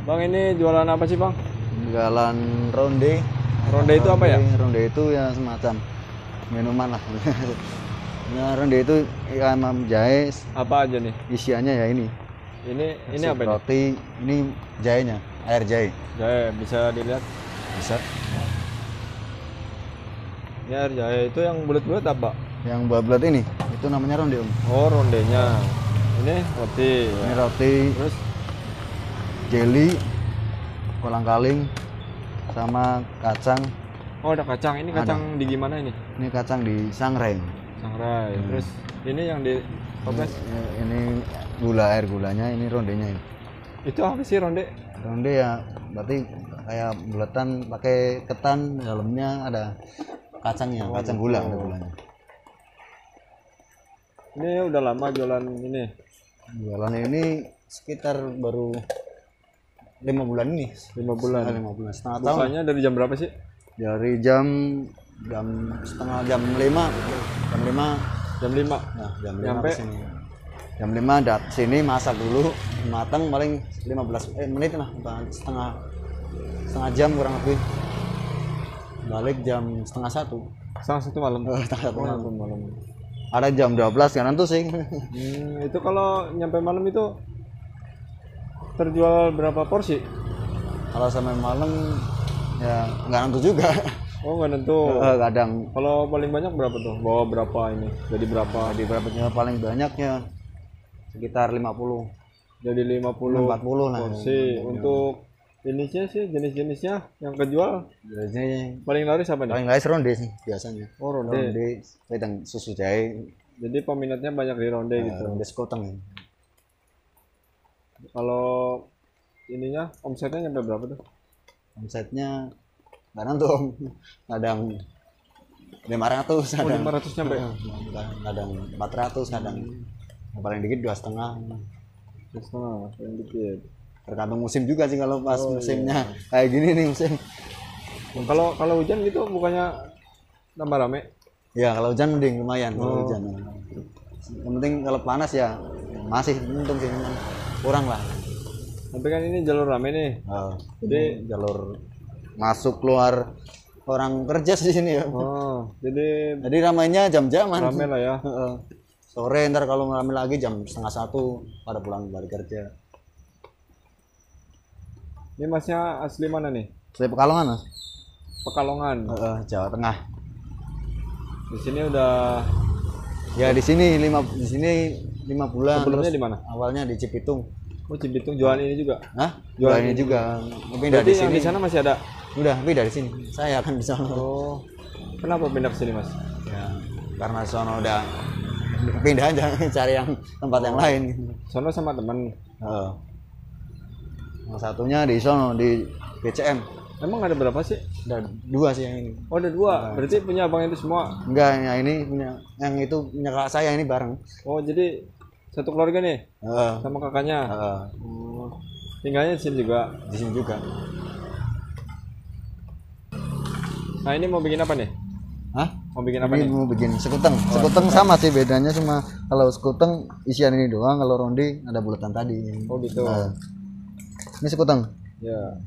Bang, ini jualan apa sih, Bang? Jualan ronde. Ronde itu apa ya? Ronde itu ya semacam minuman lah. Nah, ronde itu emang jahe, Apa aja nih? isiannya ya ini. Ini apa ini? Roti, ini jahenya, air jahe. Jahe, bisa dilihat. Bisa. Ini air jahe itu yang bulat-bulat apa? Yang bulat-bulat ini, itu namanya ronde, Om. Oh, rondenya. Ini roti. Ini Ya. roti, Terus jelly, kolang-kaling, sama kacang. oh, ada kacang. Ini Ada. kacang di gimana ini? Ini kacang di sangrai. Sangrai. Terus ini yang di toples. Ini gula, air gulanya, ini rondenya ini. Itu apa sih ronde? Ronde ya berarti kayak bulatan pakai ketan, dalamnya ada kacangnya, kacang gula ada gulanya. Ini udah lama jualan ini. Jualan ini sekitar baru 5 bulan ini. 5 bulan. 5 bulan setengah tahun. Bukanya dari jam berapa sih? Dari jam setengah jam 5. Jam 5. Nah, jam 5 Nyampe? kesini. Jam 5 sini masak dulu, matang paling 15 menit lah, setengah jam kurang lebih. Balik jam setengah 1. Setengah 1 malam. Setengah 1 malam. malam. Ada jam 12 kan tuh sih. Itu kalau nyampe malam itu terjual berapa porsi? Kalau sampai malam ya nggak nentu juga. Oh, nggak tentu. Kadang Kalau paling banyak berapa tuh? Bawa berapa ini? Jadi berapa? di berapanya paling banyaknya sekitar 50. Jadi 50 40 lah. porsi. Untuk jenisnya sih, jenis-jenisnya yang kejual Biasanya paling laris apa nih? paling guys ronde sih biasanya. Oh, ronde. Ronde, wedang susu jahe, Jadi peminatnya banyak di ronde gitu. ronde sekoteng. Kalau ininya omsetnya nyampe berapa tuh? Omsetnya kadang tuh Om, kadang 500, Oh, kadang 500 nyampe. kadang 400, kadang yang paling dikit 2,5. Terus yang dikit. Tergantung musim juga sih, kalau pas musimnya kayak gini nih musim. Kalau hujan gitu bukannya tambah rame? Ya kalau hujan mending lumayan kalau hujan. Yang penting kalau panas ya masih untung sih, cuman kurang lah. Tapi kan ini jalur rame nih. Jadi jalur masuk keluar orang kerja di sini ya. Oh, jadi Ramainya jam-jaman. rame lah ya. Sore ntar kalau rame lagi jam setengah 1 pada pulang balik kerja. Ini masnya asli mana nih? Saya Pekalongan, Mas. Pekalongan. Jawa Tengah. Di sini udah. Ya di sini 5 bulan. Sebelumnya terus di mana? Awalnya di Cipitung. Oh, Cibitung jualan ini juga. Hah? Jualan Jualan ini juga. Pindah Berarti di yang sini. di sana masih ada. Udah pindah di sini. Saya akan di sana. Oh, kenapa pindah ke sini, Mas? Ya, karena sono udah pindah aja cari yang tempat yang lain. Sono sama teman. Yang satunya di sono di BCM. Emang ada berapa sih? Ada 2 sih yang ini. Oh, ada 2. Berarti punya abang itu semua. Enggak, yang ini punya, yang itu punya kakak saya, ini bareng. Oh, jadi satu keluarga nih Heeh. sama kakaknya. Oh, tinggalnya di sini juga. Di sini juga. Nah, ini mau bikin apa nih? Hah? Mau bikin apa Ini nih? mau bikin sekuteng. Sekuteng sama sih, bedanya cuma kalau sekuteng isian ini doang, kalau ronde ada bulatan tadi. Oh, gitu. Ini sekuteng. Ya.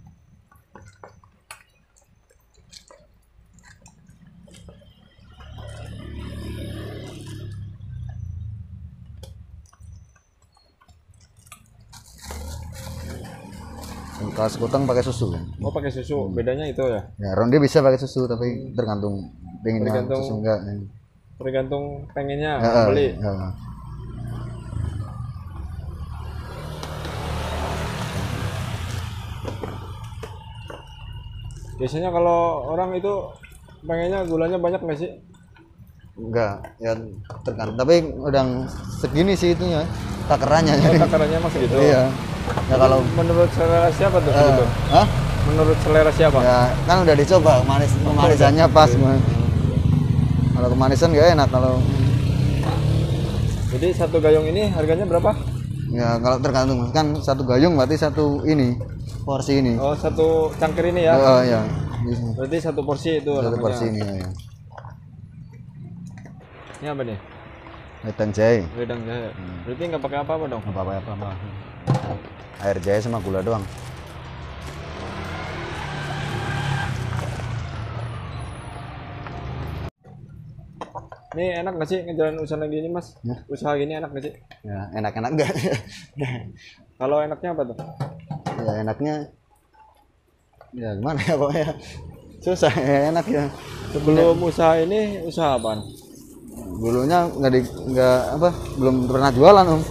Kalau sekuteng pakai susu. Oh, pakai susu. Bedanya itu ya. Ya, ronde bisa pakai susu, tapi tergantung pengennya Tergantung susu enggak. Tergantung pengennya Heeh, beli. heeh. Biasanya kalau orang itu pengennya gulanya banyak nggak sih? Enggak, ya tergantung. Tapi udah segini sih itunya, takarannya. Oh, takarannya masih gitu. Iya. Ya kalau Menurut selera siapa tuh gitu? hah? Menurut selera siapa? Ya kan udah dicoba kemanisannya pas. Kalau kemanisan nggak enak kalau. Jadi satu gayung ini harganya berapa? Ya kalau tergantung, kan satu gayung berarti satu ini porsi ini. Oh, satu cangkir ini ya. Ya. Berarti satu porsi itu Satu namanya. porsi ini ya. Ini apa nih? Wedang jahe. Wedang jahe. Berarti nggak pakai apa-apa dong? Apa-apa. Air jahe sama gula doang. Ini enak nggak sih ngejalanin usaha gini mas? Ya. Usaha gini enak nggak sih? Ya enak-enak enggak. Kalau enaknya apa tuh? Ya enaknya ya gimana ya pokoknya susah ya, enak ya. Sebelum usaha ini usaha apaan? Dulunya nggak apa belum pernah jualan om.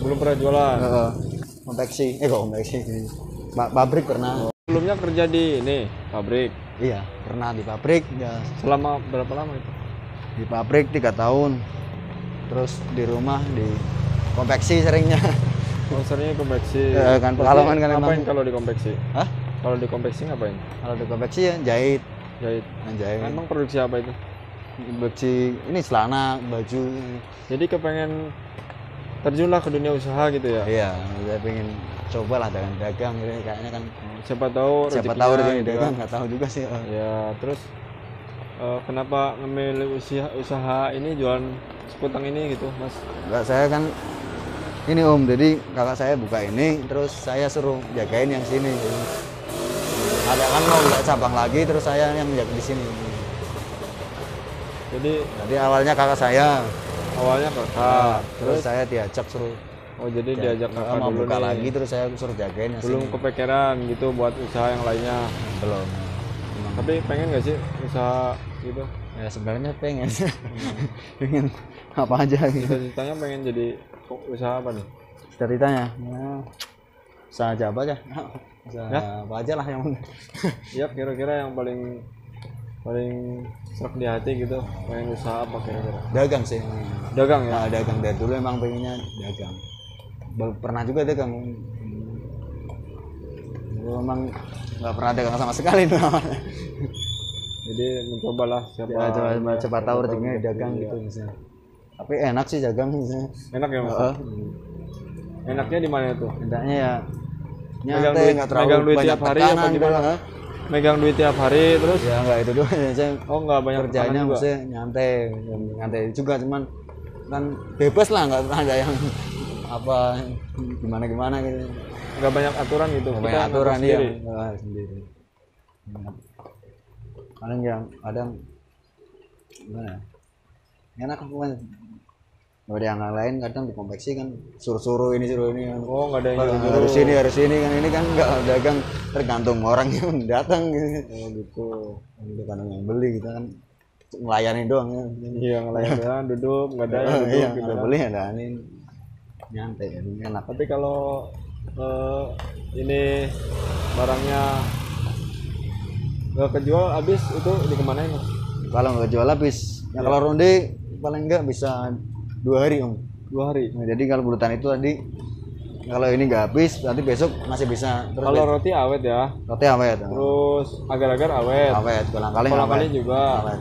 Belum pernah jualan. Konveksi kok konveksi pabrik pernah. Sebelumnya kerja di ini pabrik. Iya pernah di pabrik ya, Selama berapa lama itu? di pabrik 3 tahun, terus di rumah di konveksi seringnya. Sponsornya konveksi. Kan pengalaman kan Ngapain emang. kalau di konveksi? Hah? Kalau di konveksi ngapain? Kalau di konveksi ya jahit, Jahit. jahit. Emang produksi apa itu? Konveksi ini celana, baju. Jadi kepengen terjunlah ke dunia usaha gitu ya. Iya, saya pengen cobalah dengan dagang gitu kayaknya kan. Siapa tahu Siapa rezekinya tahu rezeki gitu dagang kan. nggak tahu juga sih. Ya, terus kenapa ngemilih usaha ini jualan sekutang ini gitu, Mas? Enggak, saya kan ini om, jadi kakak saya buka ini, terus saya suruh jagain yang sini. Ada kan mau buka cabang lagi, terus saya yang jaga di sini. Jadi awalnya kakak saya, Awalnya kakak, terus saya diajak suruh jadi diajak kakak mau dulu buka nih. lagi, terus saya suruh jagain yang Belum sini. kepikiran gitu buat usaha yang lainnya. Belum. Emang. Tapi pengen nggak sih usaha gitu? Ya sebenarnya pengen, pengen apa aja gitu. Cita-citanya pengen jadi usaha apa nih? Ceritanya, ya, usaha aja apa aja, usaha Ya? apa aja lah yang Ya kira-kira yang paling serak di hati gitu, pengen usaha apa kira-kira? dagang sih. Dagang ya? Nah, dagang dari dulu emang pengennya dagang. Pernah juga dagang. Dulu emang nggak pernah dagang sama sekali tuh. Jadi mencobalah siapa Coba tahu rezekinya gitu. dagang Iya. gitu misalnya. Tapi enak sih dagang misalnya. Enak ya mas? Enaknya di mana itu? Enaknya ya Megang nyantai, duit- nggak terlalu megang duit banyak tiap hari apa tekanan gimana? gitu. Megang duit tiap hari terus? Ya nggak itu doang. Saya Oh nggak banyak kerjanya tekanan juga? maksudnya nyantai juga, cuman kan bebas lah, nggak ada yang apa gimana gitu. Nggak banyak aturan gitu? Nggak Kita banyak ngatur aturan dia sendiri? sendiri. Kadang yang kadang gimana ya, enak aku kan. Kalau ada yang lain kadang di konveksi kan suruh ini kan. Oh nggak ada yang Kalau nyuruh-nyuruh. harus ini kan, ini kan nggak dagang tergantung orang yang datang gitu. Oh gitu. Itu kadang yang beli kita kan melayani doang ya. Iya ngelayan doang, duduk, nggak ada yang duduk Iya, gitu ada kan. beli ada ini nyantai jadi enak. Tapi kalau ini barangnya nggak kejual habis itu dikemanain mas? Kalau nggak jual habis, ya kalau ronde paling nggak bisa 2 hari om. 2 hari. Nah, jadi kalau bulutan itu tadi kalau ini nggak habis, nanti besok masih bisa. Terus Kalau roti awet ya, roti awet, terus agar-agar awet. awet, kolang-kaling Kolang-kaling awet. juga. Awet.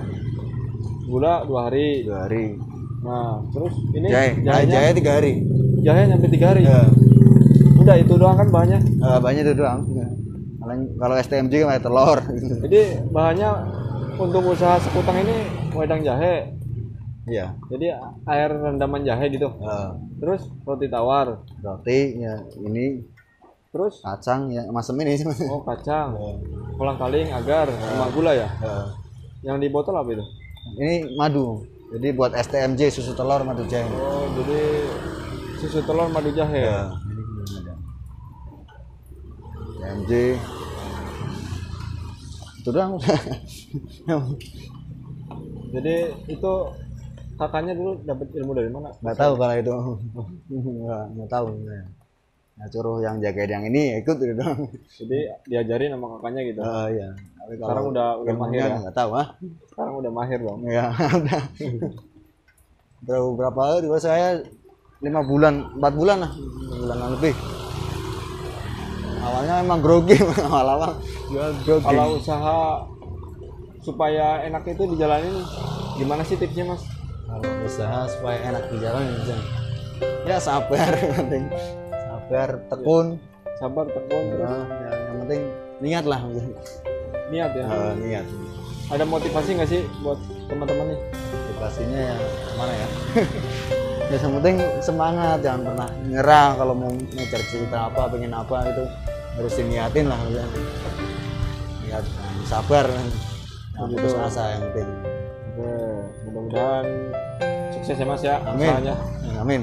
Gula 2 hari. 2 hari. Nah, terus ini Jahe, jahe 3 hari. jahe sampai 3 hari. Ya. Udah itu doang kan bahannya. Banyak itu doang. Kalau STMJ kan ada telur. Jadi bahannya untuk usaha sekutang ini wedang jahe. Iya. Jadi air rendaman jahe gitu. Terus roti tawar. Roti ya ini Terus kacang ya masem ini sih. oh kacang. Kolang-kaling, agar, sama gula ya. Yang di botol apa itu? Ini madu. Jadi buat STMJ susu telur madu jahe. Oh, jadi susu telur madu jahe. Ya. Ini belum ada. STMJ. Itu doang. Jadi itu kakaknya dulu dapat ilmu dari mana? Nggak tahu kalau itu. Nggak tahu. Nah, suruh yang jagain yang ini ikut gitu doang. Jadi diajarin sama kakaknya gitu. Iya. Tapi kalau Sekarang udah ilmunya mahir ya? nggak tahu Sekarang udah mahir dong. Ya udah. Berapa hari juga saya 5 bulan, 4 bulan lah, 4 bulan lebih. Awalnya memang grogi, awal-awal jual grogi. Kalau usaha supaya enak itu dijalanin gimana sih tipsnya mas? Kalau usaha supaya enak di jalan ya sabar, yang penting sabar, tekun. Sabar, tekun, terus Ya, yang penting niat lah. niat ya. Niat. Ada motivasi nggak sih buat teman-teman nih? Motivasinya ya mana ya? Ya yang penting semangat, jangan pernah nyerah. Kalau mau ngejar cerita apa, pengen apa itu harus diniatin lah. Niat, sabar, jangan putus asa yang penting. Mudah-mudahan sukses ya Mas ya Amin. usahanya. Amin.